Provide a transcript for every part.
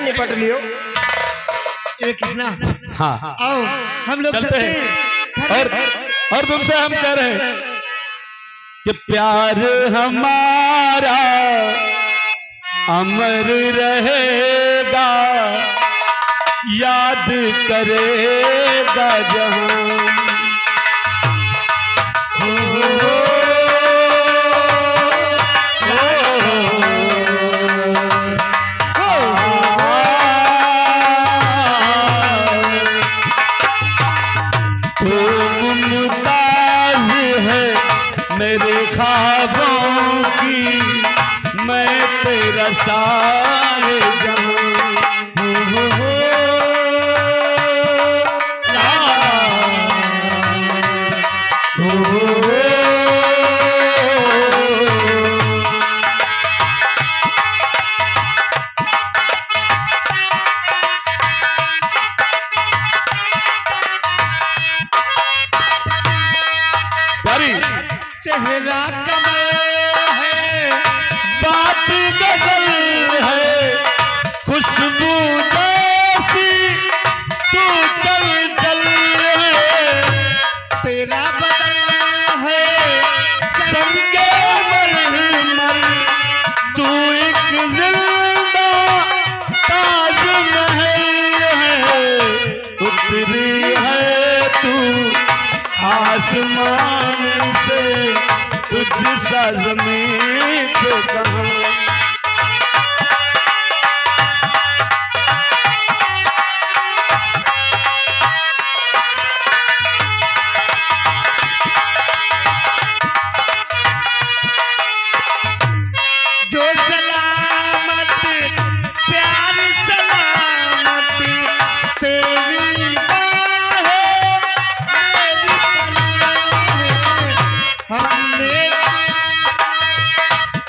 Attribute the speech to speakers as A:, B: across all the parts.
A: से निपट लियो।
B: ए कृष्णा,
C: हाँ
B: आओ हम लोग चलते हैं।
C: और तुमसे हम कह रहे हैं कि प्यार हमारा अमर रहेगा, याद करेगा जहां। मेरे ख्वाबों की मैं तेरा सारे जहां।
B: चेहरा कमल है,
C: बात गजल है, खुशबू जैसी तू चल चल है।
B: तेरा बदल है
C: संगे मर तू एक जिंदा ताजमहल है। उतरी है तू आसमान से, तुझसा ज़मीन पे कहाँ।
B: जो सलामत प्यार सलामत तेरी बाहें मेरी पनाह है। हमने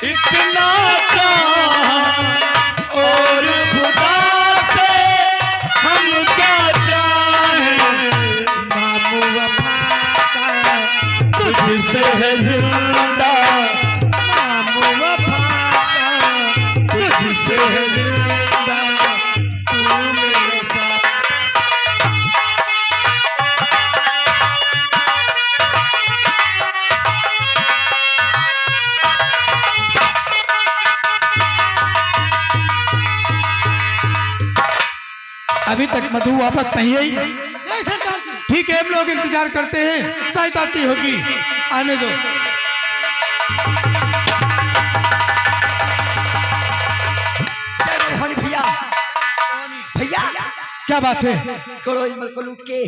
C: इतना चाहा और खुदा से हम क्या चाहें।
B: नाम वफा का
C: तुझसे है जिंदा,
B: नाम वफा का
C: तुझसे है
B: जिंदा, तू मेरे साथ।
D: अभी तक मधु वापस नहीं आई।
B: नहीं सरकार जी।
D: ठीक है, हम लोग इंतजार करते हैं, शायद आती होगी, आने दो।
A: जय भैया। भैया
D: क्या बात है?
A: करो इमल को लूट के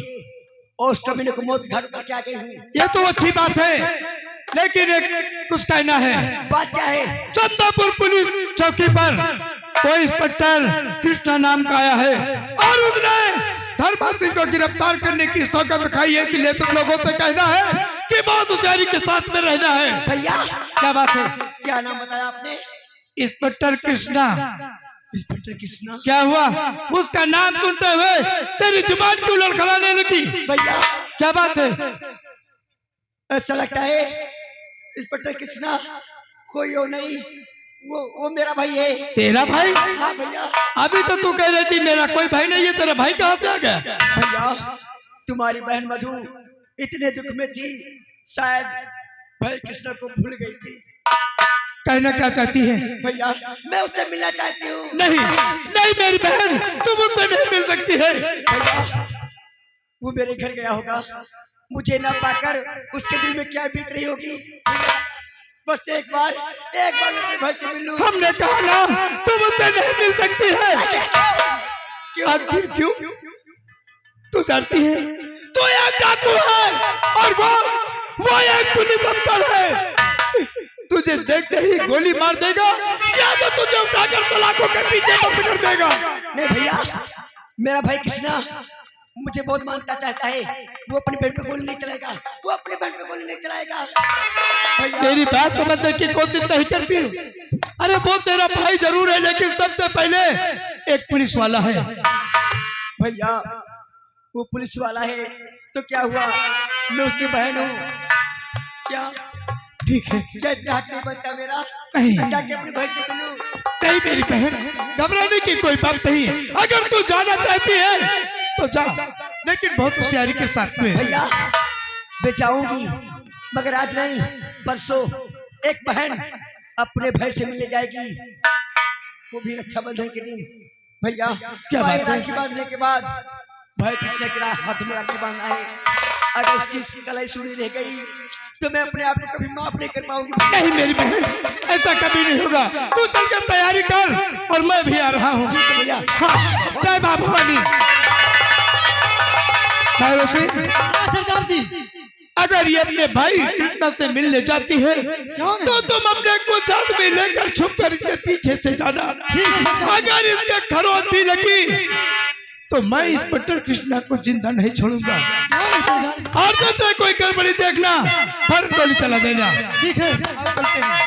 A: और कमीने को मौत घाट पर क्या गई हूँ।
D: ये तो अच्छी बात है, लेकिन एक कुछ कहना है।
A: बात क्या है?
D: चंदापुर पुलिस चौकी पर कोई इंस्पेक्टर कृष्णा नाम का आया है और उसने धर्मा सिंह को गिरफ्तार करने की सौगंध दिखाई है कि ले तुम लोगों से कहना है कि बहुत होशियारी के साथ में रहना है।
A: भैया
D: क्या बात है?
A: क्या नाम बताया आपने?
D: इंस्पेक्टर कृष्णा।
A: इंस्पेक्टर कृष्णा।
D: क्या हुआ? उसका नाम सुनते हुए तेरी जुबान क्यों लड़खड़ाने लगी?
A: भैया
D: क्या बात है?
A: ऐसा लगता है इंस्पेक्टर कृष्णा कोई और नहीं, वो मेरा भाई है।
D: तेरा भाई?
A: हाँ भैया।
D: अभी तो तू कह रही थी मेरा कोई भाई नहीं है, तेरा भाई कहाँ से आ गया?
A: भैया तुम्हारी बहन मधु इतने दुख में थी, शायद भाई कृष्णा को भूल गई थी।
D: कहना क्या चाहती है?
A: भैया मैं उससे मिलना चाहती हूँ।
D: नहीं नहीं मेरी बहन, तुम उससे नहीं मिल सकती है।
A: भैया वो मेरे घर गया होगा, मुझे ना पाकर उसके दिल में क्या बीत रही होगी। बस एक बार मैं अपने भाई से मिल लूं।
D: हमने कहा ना तुम उससे नहीं मिल सकती है।
A: क्यों?
D: आखिर क्यों? तू डरती है? तू एक डाकू है और वो एक पुलिस अफसर है। तुझे देखते ही गोली मार देगा या तो तुझे उठाकर सलाखों के पीछे बंद कर देगा।
A: नहीं भैया, मेरा भाई कृष्णा मुझे बहुत मानता चाहता है, वो अपनी बहन पे गोली नहीं चलाएगा, वो अपनी बहन पे गोली नहीं चलाएगा।
D: तेरी बात समझने की कोशिश नहीं करती। अरे वो तेरा भाई जरूर है, लेकिन सबसे पहले एक पुलिस वाला है।
A: भैया वो पुलिस वाला है तो क्या हुआ, मैं उसकी बहन हूँ। क्या
D: ठीक है,
A: क्या इतना हक नहीं बनता मेरा?
D: नहीं।
A: जाके अपने भाई से मिलूं।
D: नहीं मेरी बहन, घबराने की कोई बात नहीं है। अगर तू जाना चाहती है तो जा, लेकिन बहुत होशियारी के साथ में।
A: भैया मैं जाऊंगी, मगर आज नहीं, परसों एक बहन अपने भाई से मिलने जाएगी, वो भी रक्षाबंधन के दिन। भैया
D: क्या
A: भाई
D: बात है?
A: राखी बांधने के बाद भाई कृष्ण के हाथ में राखी बांधना है। अगर उसकी कलाई सुनी रह गई तो मैं अपने आप को कभी माफ नहीं कर पाऊंगी।
D: नहीं मेरी बहन, ऐसा कभी नहीं होगा। तू चल कर तैयारी कर और मैं भी आ रहा हूँ।
A: ठीक है भैया।
D: हाँ, जय माँ भवानी।
B: सरदार जी,
D: अगर ये अपने भाई कृष्णा से मिलने जाती है तो तुम अपने को साथ में लेकर छुप कर इसके पीछे से जाना। अगर इसके खरोच भी लगी तो मैं इस बटर कृष्णा को जिंदा नहीं छोड़ूंगा। और जैसे कोई गड़बड़ी देखना फर गोली चला देना।
B: ठीक है।
D: आओ चलते हैं।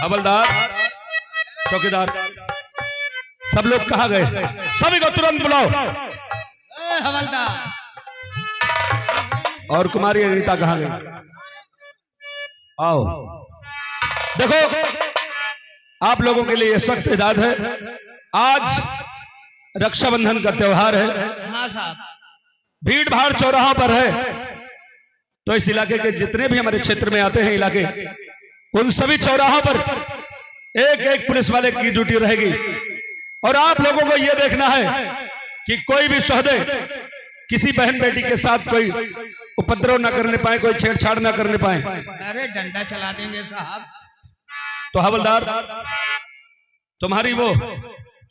C: हवलदार, चौकीदार, सब लोग कहाँ गए? सभी को तुरंत बुलाओ।
B: हवलदार,
C: और कुमारी अनीता कहाँ गई? आओ। देखो, आप लोगों के लिए यह सख्त हिदायत है। आज रक्षाबंधन का त्योहार है।
B: हाँ साहब,
C: भीड़ भाड़ चौराहों पर है, तो इस इलाके के जितने भी हमारे क्षेत्र में आते हैं इलाके, उन सभी चौराहों पर एक एक पुलिस वाले की ड्यूटी रहेगी। और आप लोगों को यह देखना है कि कोई भी सोहदे किसी बहन बेटी के साथ कोई उपद्रव न करने पाए, कोई छेड़छाड़ न करने पाए।
B: अरे डंडा चला देंगे साहब।
C: तो हवलदार, तुम्हारी वो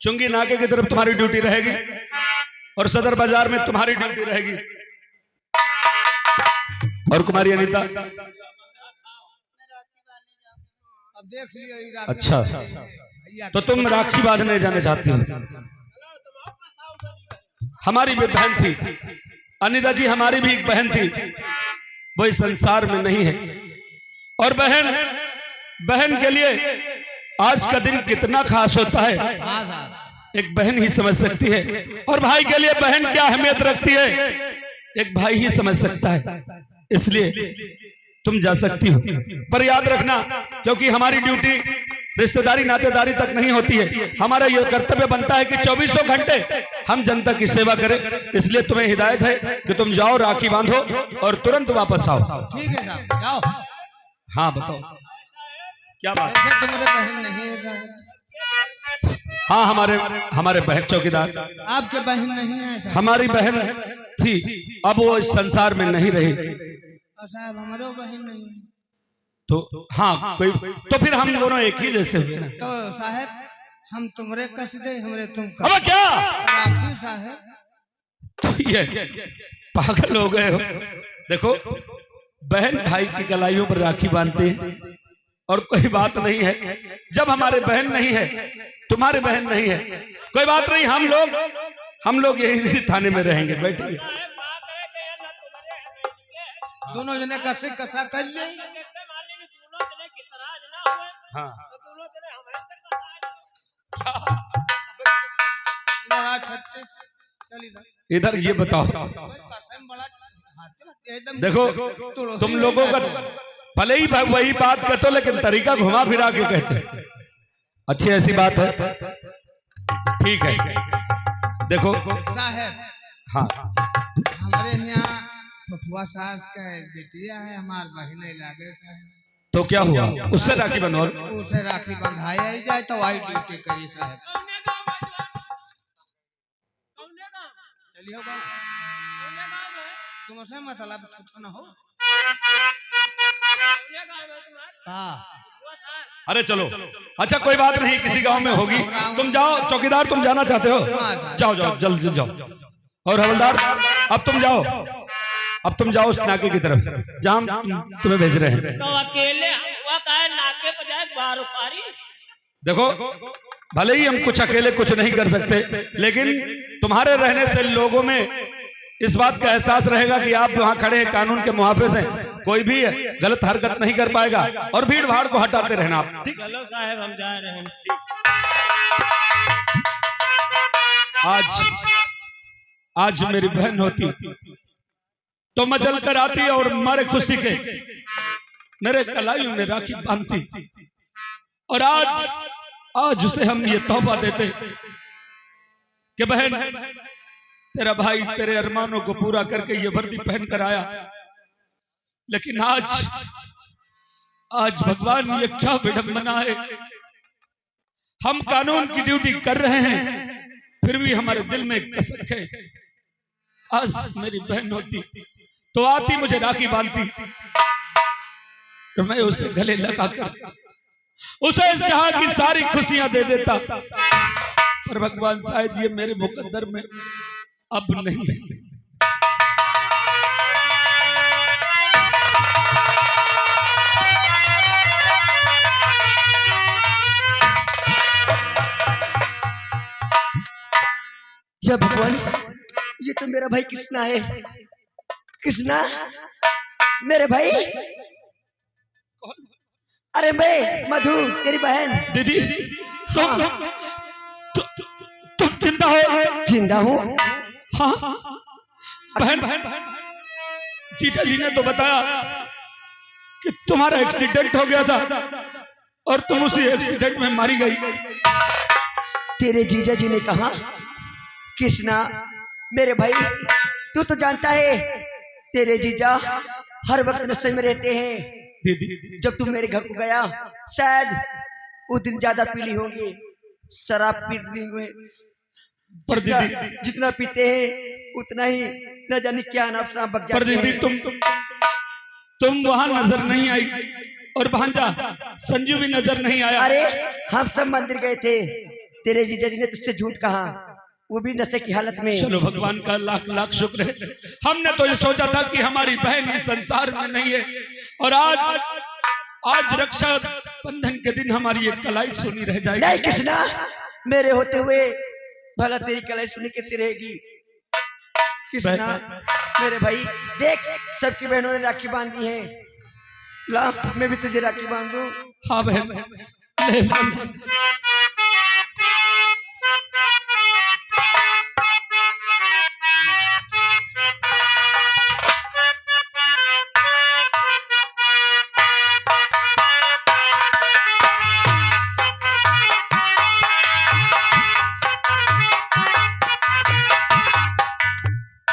C: चुंगी नाके की तरफ तुम्हारी ड्यूटी रहेगी और सदर बाजार में तुम्हारी ड्यूटी रहेगी। और कुमारी अनीता,
B: अब देख लियो।
C: अच्छा, तो तुम राखी बांधने जाने चाहती हो? हमारी भी बहन थी अनीता जी, हमारी भी एक बहन थी, वो इस संसार में नहीं है। और बहन के लिए आज का दिन कितना खास होता है,
B: हाँ साहब,
C: एक बहन ही समझ सकती है। और भाई के लिए बहन क्या अहमियत रखती है, एक भाई ही समझ सकता है। इसलिए तुम जा सकती हो, पर याद रखना, क्योंकि हमारी ड्यूटी रिश्तेदारी नातेदारी तक नहीं होती है। हमारा यह कर्तव्य बनता है कि 24 घंटे हम जनता की सेवा करें। इसलिए तुम्हें हिदायत है कि तुम जाओ, राखी बांधो और तुरंत वापस आओ।
B: ठीक है साहब, जाओ।
C: हाँ बताओ, क्या बात?
B: ऐसे तुम्हारे बहन नहीं है साहब?
C: हाँ, हमारे बहन चौकीदार,
B: आपके बहन नहीं है साहब?
C: हमारी बहन थी, अब वो इस संसार में नहीं रही।
B: और साहब हमारे बहन नहीं है
C: तो हाँ, कोई तो फिर हम दोनों एक ही जैसे हुए ना।
B: तो साहब हम तुमरे कस दे, हमरे तुम
C: अब क्या
B: राखी साहब?
C: तो ये पागल हो गए हो? देखो, बहन भाई की कलाइयों पर राखी बांधते हैं और कोई बात नहीं है। जब हमारे बहन नहीं है, तुम्हारे बहन नहीं है, कोई बात नहीं, हम लोग यही थाने में रहेंगे, बैठेंगे।
B: दोनों जने कसे कसा कर ले।
C: हाँ,
B: बड़ा 36 चली जा।
C: इधर ये बताओ,
B: कसम बड़ा एकदम।
C: देखो तुम लोगों का भले ही वही बात कहते हो, लेकिन तरीका घुमा फिरा के कहते हैं। अच्छी ऐसी बात है, ठीक है। देखो
B: साहब,
C: हाँ,
B: हमारे यहाँ फुफुआ सास का बेटिया है, हमार बहन लागे साहब।
C: तो क्या हुआ, उससे राखी बनवाओ।
B: उसे राखी बंधाया ही जाए तो वही ड्यूटी करी साहब। चलिए तुमसे मतलब न हो। हाँ,
C: अरे चलो, अच्छा कोई बात नहीं, किसी गांव में होगी। तुम जाओ, चौकीदार तुम जाना चाहते हो, जाओ जाओ, जल्द जाओ। और हवलदार अब तुम जाओ उस नाके की तरफ जहां तुम्हें भेज रहे हैं।
E: तो अकेले हुआ का है, नाके पर जाए बार उखारी।
C: देखो, भले ही हम कुछ अकेले कुछ नहीं कर सकते, लेकिन तुम्हारे रहने से लोगों में इस बात का एहसास रहेगा कि आप वहां खड़े हैं, कानून के मुहाफिज हैं, कोई भी गलत हरकत नहीं कर पाएगा। और भीड़ भाड़ को हटाते रहना आप, ठीक?
E: चलो साहब, हम जा रहे हैं।
C: आज मेरी बहन होती तो मचल कर आती और मारे खुशी के मेरे कलाइयों में राखी बांधती। और आज उसे हम ये तोहफा देते कि बहन, तेरा भाई तेरे अरमानों को पूरा करके ये वर्दी पहन कर आया, लेकिन आज भगवान ये क्या विडंबना है। हम कानून की ड्यूटी कर रहे हैं, फिर भी हमारे दिल में कसक है। आज मेरी बहन होती तो आती, मुझे राखी बांधती, तो मैं उसे गले लगाकर उसे इस जहां की सारी खुशियां दे देता। पर भगवान शायद ये मेरे मुकद्दर में अब नहीं है।
A: जब भगवान, ये तो मेरा भाई कृष्णा है। कृष्णा मेरे भाई। अरे मैं मधु तेरी बहन।
C: दीदी तुम जिंदा हो?
A: जिंदा हूँ।
C: हाँ बहन, जीजा जी ने तो बताया कि तुम्हारा एक्सीडेंट हो गया था और तुम उसी एक्सीडेंट में मारी गई।
A: तेरे जीजा जी ने कहा, कृष्णा मेरे भाई, तू तो जानता है तेरे जीजा हर वक्त नशे में रहते हैं।
C: दीदी
A: जब तुम मेरे घर को गया, शायद उस दिन ज्यादा पीली होंगी, शराब पी ली हुई।
C: पर दीदी,
A: जितना पीते हैं उतना ही न जाने क्या नाम शराब बक
C: पर
A: जाते
C: दीदी
A: हैं।
C: तुम वहां नजर नहीं आई और भांजा संजू भी नजर नहीं आया।
A: अरे हम सब मंदिर गए थे, तेरे जीजा जी ने तुझसे झूठ कहा, वो भी नशे की हालत में।
C: चलो भगवान का लाख लाख शुक्र है। हमने तो ये सोचा था कि हमारी बहन इस संसार में नहीं है, और आज रक्षा बंधन के दिन हमारी एक कलाई सुनी रह जाएगी।
A: नहीं कृष्णा, मेरे होते हुए भला तेरी कलाई सुनी कैसे रहेगी। कृष्णा मेरे भाई, देख सबकी बहनों ने राखी बांधी है, ला मैं भी तुझे राखी बांध दूं।
C: हाँ बहन, ले बांध।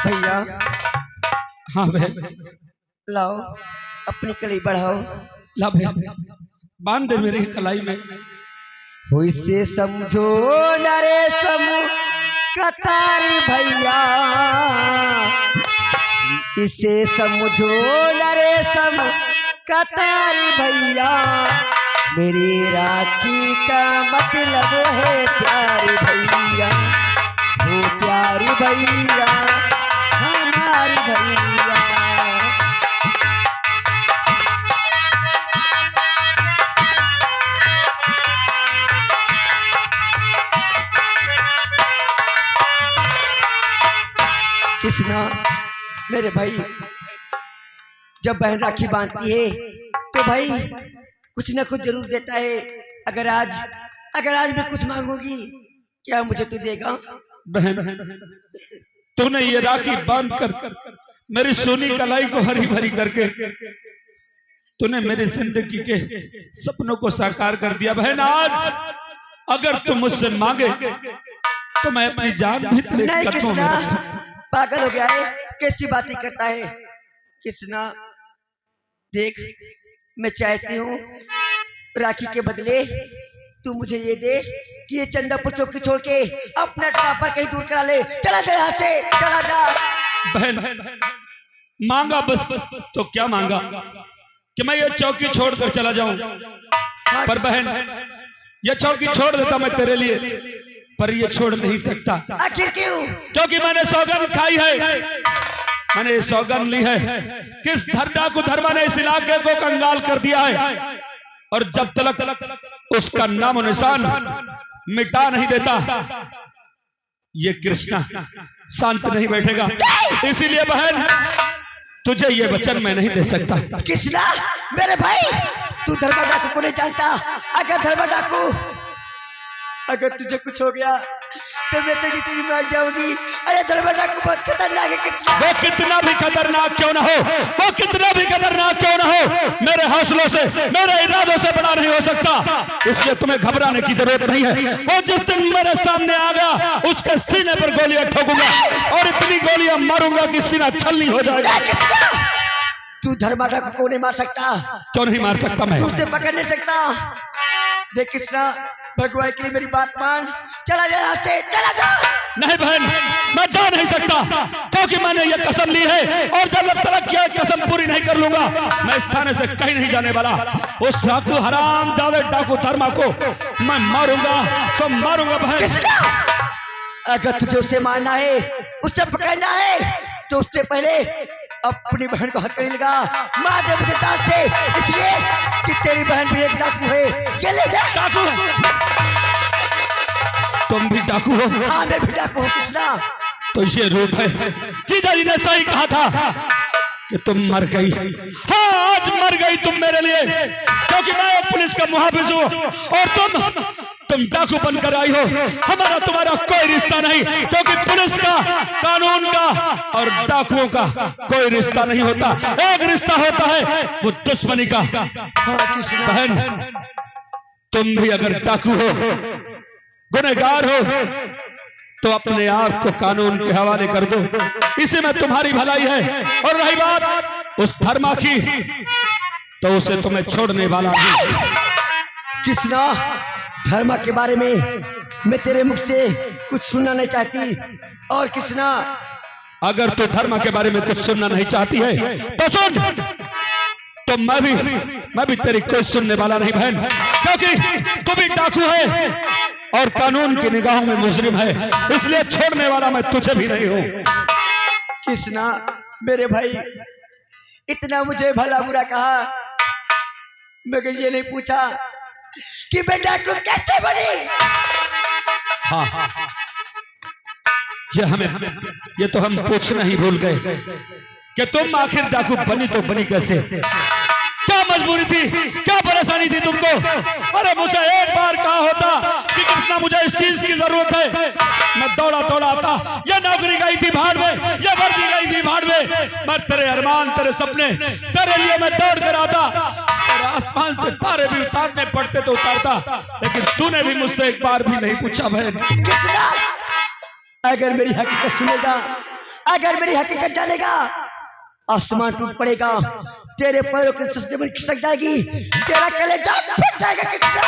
A: भैया
C: हाँ बहन,
A: लाओ अपनी कलाई बढ़ाओ।
C: ला बहन, बांध दे मेरी कलाई में।
A: हो इसे समझो नरे समूह कतारी भैया, इसे समझो नरे समूह कतारी भैया, मेरी राखी का मतलब है प्यारी भैया, वो प्यारी भैया हमारी भैया। कृष्णा मेरे भाई, जब बहन राखी बांधती है तो भाई कुछ न कुछ जरूर देता है। अगर आज मैं कुछ मांगूंगी, क्या मुझे तू देगा?
C: बहन, तूने ये राखी बांध कर मेरी सोनी कलाई को हरी भरी करके तूने मेरी जिंदगी के सपनों को साकार कर दिया। बहन, आज अगर तू मुझसे मांगे तो मैं अपनी जान भी तेरे
A: नहीं
C: कदमों में
A: कृष्णा,
C: रख दूं।
A: पागल हो गया है, कैसी बातें करता है कृष्णा। देख मैं चाहती हूँ राखी के बदले तू मुझे ये दे कि ये चंदापुर चौकी छोड़ के अपना ट्रापर कहीं दूर करा ले। चला जा यहाँ से, चला जा।
C: बहन, मांगा बस तो क्या मांगा कि मैं ये चौकी छोड़कर चला जाऊं? पर बहन, ये चौकी छोड़ देता मैं तेरे लिए, पर ये छोड़ नहीं सकता।
A: आखिर क्यों?
C: क्योंकि मैंने सौगंध खाई है, मैंने सौगंध ली है किस डाकू धर्मा ने इस इलाके को कंगाल कर दिया है, और जब तक उसका नाम और निशान मिटा नहीं देता ये कृष्णा शांत नहीं बैठेगा। इसीलिए बहन, तुझे ये वचन मैं नहीं दे सकता।
A: कृष्णा मेरे भाई, तू धर्मा डाकू को नहीं जानता। अगर धर्मा डाकू, अगर तुझे कुछ हो गया तो मैं तो जितनी मर जाऊंगी। अरे दरवाजा को बहुत खतरनाक है कृष्णा।
C: वो कितना भी खतरनाक क्यों ना हो, वो कितना भी खतरनाक क्यों ना हो, मेरे हौसलों से, मेरे इरादों से बड़ा नहीं हो सकता। इसलिए तुम्हें घबराने की जरूरत नहीं है। वो जिस दिन मेरे सामने आ गया उसके सीने पर गोलियां ठोकूंगा और इतनी गोलियां मारूंगा कि सीना छलनी हो जाएगा।
A: तू धर्माटा को नहीं मार सकता।
C: क्यों नहीं मार सकता मैं?
A: तू उसे पकड़ नहीं सकता। देख कृष्णा, भगवान के लिए मेरी बात मान, चला जा यहाँ से, चला जा।
C: नहीं बहन, मैं जा नहीं सकता क्योंकि मैंने ये कसम ली है और जब तक यह कसम पूरी नहीं कर लूंगा मैं इस थाने से कहीं नहीं जाने वाला। उस डाकू हराम जादे डाकू धर्मा को मैं मारूंगा तो मारूंगा बहन।
A: कृष्णा, अगर तुझे उसे मारना है, उसे पकड़ना है, तो उससे पहले अपनी बहन को हथकड़ी लगा, मार दे मुझे जान से, इसलिए कि तेरी बहन भी एक डाकू है। ये ले जा।
C: डाकू? तुम भी डाकू हो?
A: हाँ, मैं भी डाकू हूँ कृष्णा।
C: तो ये रूप है। जीजा जी ने सही कहा था कि तुम मर गई। हाँ, आज मर गई तुम मेरे लिए, क्योंकि मैं एक पुलिस का मुहाफिज हूँ और तुम डाकू बनकर आई हो। हमारा तुम्हारा कोई रिश्ता नहीं, क्योंकि पुलिस का, कानून का और डाकुओं का कोई रिश्ता नहीं होता। एक रिश्ता होता है, वो दुश्मनी का।
A: हाँ कृष्णा।
C: बहन, तुम भी अगर डाकू हो, गुनहगार हो, तो अपने आप को कानून के हवाले कर दो। इसी में तुम्हारी भलाई है। और रही बात उस धर्मा की, तो उसे तुम्हें छोड़ने वाला नहीं।
A: कृष्णा, धर्मा के बारे में मैं तेरे मुख से कुछ सुनना नहीं चाहती। और कृष्णा,
C: अगर तू धर्मा के बारे में कुछ सुनना नहीं चाहती है तो सुन। तो मैं भी तेरी कोई सुनने वाला नहीं बहन, क्योंकि तू भी डाकू है और कानून की निगाहों में मुजरिम है, इसलिए छोड़ने वाला मैं तुझे भी नहीं हूं।
A: कृष्णा मेरे भाई, इतना मुझे भला बुरा कहा, मगर ये नहीं पूछा कि बेटा को कैसे बनी।
C: हाँ, ये तो हम पूछना ही भूल गए कि तुम आखिर डाकू बनी तो बनी कैसे? क्या मजबूरी थी, क्या परेशानी थी तुमको? अरे मुझे एक बार कहा होता कि कृष्णा मुझे इस चीज की जरूरत है, मैं दौड़ा दौड़ा आता। ये नौकरी गई थी भाड़ में, ये वर्दी गई थी भाड़ में, मैं तेरे अरमान, तेरे सपने, तेरे लिए मैं दौड़ कर आता और आसमान से तारे भी उतारने पड़ते तो उतारता, लेकिन तूने भी मुझसे एक बार भी नहीं पूछा बहन।
A: कृष्णा, अगर मेरी हकीकत सुनेगा, अगर मेरी हकीकत जानेगा, आसमान टूट पड़ेगा, तेरे पैरों के सस्ते में खिसक जाएगी, तेरा कलेजा फट जाएगा। कृष्णा,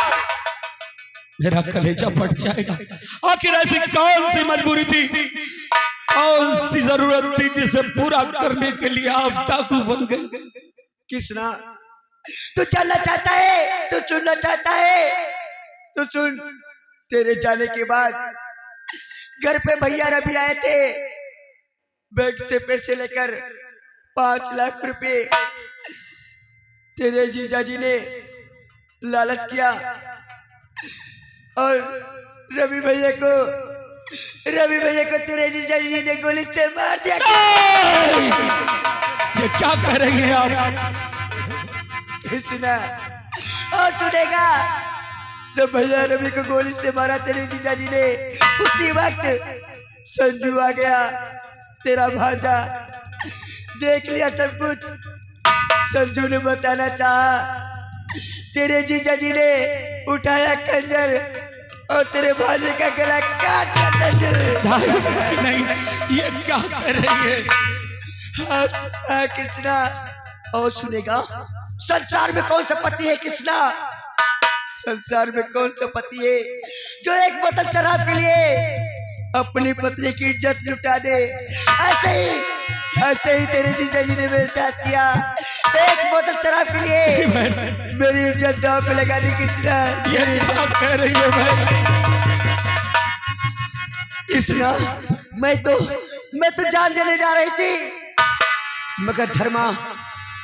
C: मेरा कलेजा फट जाएगा। आखिर ऐसी कौन सी मजबूरी थी, कौन सी जरूरत थी जिसे पूरा करने के लिए आप डाकू बन गए?
A: कृष्णा, तू जानना चाहता है, तू सुनना चाहता है, तो सुन। तेरे जाने के बाद घर पे भैया रवि आए थे, बैंक से पैसे लेकर 5 लाख रुपए। तेरे जीजाजी ने लालच किया और रवि भैया को तेरे जीजाजी ने गोली से मार दिया।
C: ये क्या कह रही हैं आप?
A: कृष्णा, और सुनेगा, जब भैया रवि को गोली से मारा तेरे जीजाजी ने, उसी वक्त संजू आ गया, तेरा भांजा, देख लिया सब कुछ। संजू ने बताना चाहा, तेरे जीजाजी ने उठाया खंजर और तेरे भांजे का गला काट दिया।
C: नहीं, ये क्या कह रही है?
A: हाँ कृष्णा, और सुनेगा, संसार में कौन सा पति है कृष्णा, संसार में कौन सा पति है जो एक बोतल शराब के लिए अपनी पत्नी की इज्जत लुटा दे? ऐसे ही तेरे जीजाजी ने मेरे साथ किया। एक बोतल शराब के लिए मेरी इज्जत दांव पे लगा दी। कृष्णा,
C: ये क्या कह रही है भाई?
A: कृष्णा, मैं तो जान देने जा रही थी, मगर धर्मा,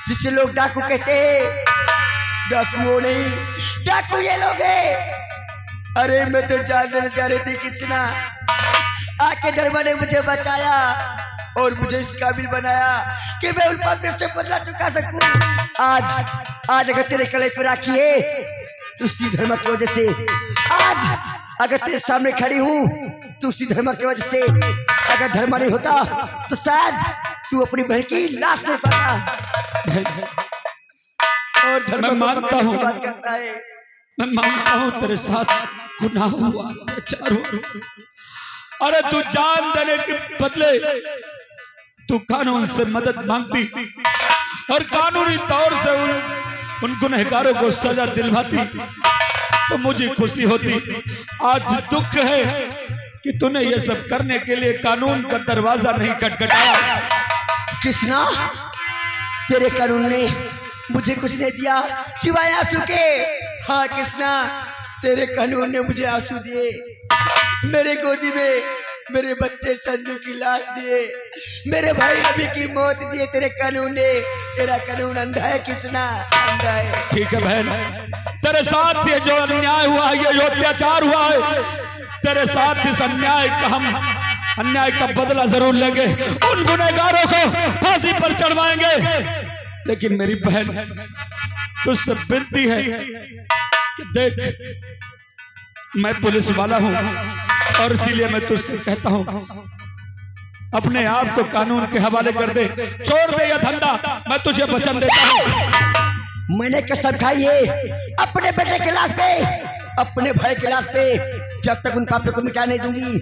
A: जिसे लोग डाकू कहते हैं, डाकू वो नहीं, डाकू ये लोग हैं। अरे मैं तो जान देने जा रही थी कृष्णा, आके धर्मा ने मुझे बचाया और मुझे इस काबिल बनाया कि मैं उन पापियों से बदला चुका सकूं। आज अगर तेरे गले पे राखी है तो उसी धर्मा की वजह से आज अगर तेरे सामने खड़ी हूं तू उसी धर्म की वजह से, अगर धर्म नहीं होता तो शायद तू अपनी बहन की लाश नहीं पाता। और धर्म
C: मैं मानता हूँ,
A: बात करता है।
C: मैं मानता हूँ तेरे साथ गुनाह हुआ, अत्याचार हुआ। अरे तू जान देने के बदले तू कानून से मदद मांगती और कानूनी तौर से उन गुनहगारों को सजा दिलवाती तो मुझे खुशी होती। आज दुख है कि तूने ये सब करने के लिए कानून का दरवाजा नहीं खटखटाया।
A: कृष्णा, तेरे कानून ने मुझे कुछ नहीं दिया सिवाय आंसू के। हाँ कृष्णा, तेरे कानून ने मुझे आंसू दिए, मेरे गोदी में मेरे बच्चे संजू की लाश दिए, मेरे भाई रवि की मौत दिए तेरे कानून ने। तेरा कानून अंधा है कृष्णा, अंधा है।
C: ठीक है बहन, तेरे साथ ये जो अन्याय हुआ है, ये जो अत्याचार हुआ है, तेरे साथ इस अन्याय का बदला जरूर लेंगे। उन गुनहगारों को फांसी पर चढ़वाएंगे। लेकिन मेरी बहन, तुझसे विनती है कि देख, मैं पुलिस वाला हूं और इसीलिए मैं तुझसे कहता हूं, अपने आप को कानून के हवाले कर दे, छोड़ दे यह धंधा। मैं तुझे वचन देता हूं।
A: मैंने कसम खाई है अपने बेटे के लाश पे, अपने भाई के लाश पे, जब तक उन पापों को मिटा नहीं दूंगी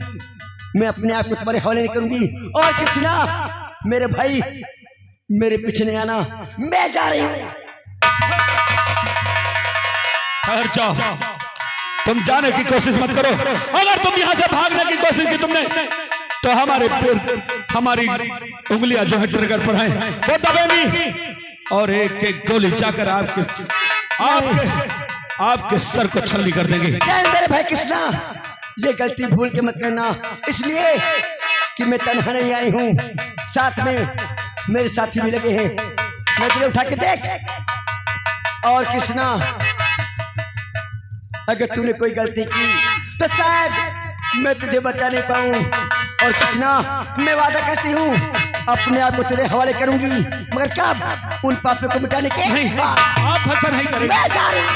A: मैं अपने आप को तुम्हारे हवाले नहीं करूंगी। और कृष्णा, मेरे भाई मेरे पीछे नहीं आना, मैं जा रही हूँ।
C: ठहर जाओ, तुम जाने की कोशिश मत करो। अगर तुम यहाँ से भागने की कोशिश की तुमने तो हमारी उंगलियां जो है ट्रिगर पर हैं वो दबेंगी और एक एक गोली जाकर आपके सर को छलनी कर देंगे।
A: नहीं मेरे भाई कृष्णा, ये गलती भूल के मत करना, इसलिए कि मैं तन्हा नहीं आई हूँ, साथ में मेरे साथी भी लगे हैं। मैं तुझे उठा के देख। और कृष्णा, अगर तूने कोई गलती की तो शायद मैं तुझे बचा नहीं पाऊं। और कृष्णा, मैं वादा करती हूँ अपने आप को तेरे हवाले करूंगी, मगर कब? उन पापों को मिटाने के
C: नहीं, आप ऐसा नहीं करेंगे।
A: मैं जा रही हूं।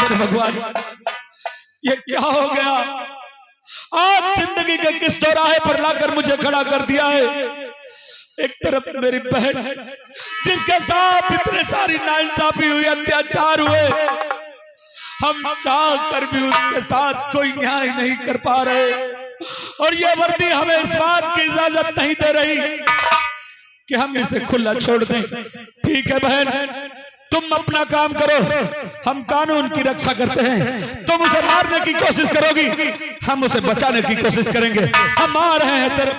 C: मेरे भगवान, ये क्या हो गया? आज जिंदगी के किस दोराहे पर लाकर मुझे खड़ा कर दिया है। एक तरफ मेरी बहन जिसके साथ इतने सारी नाइंसाफी हुई, अत्याचार हुए, हम चाह कर भी उसके साथ कोई न्याय नहीं कर पा रहे। और ये वर्दी हमें इस बात की इजाजत नहीं दे रही कि हम इसे खुला छोड़ दें। ठीक है बहन, तुम अपना काम करो, हम कानून की रक्षा करते हैं। तुम उसे मारने की कोशिश करोगी, हम उसे बचाने की कोशिश करेंगे। हम आ रहे हैं तेरे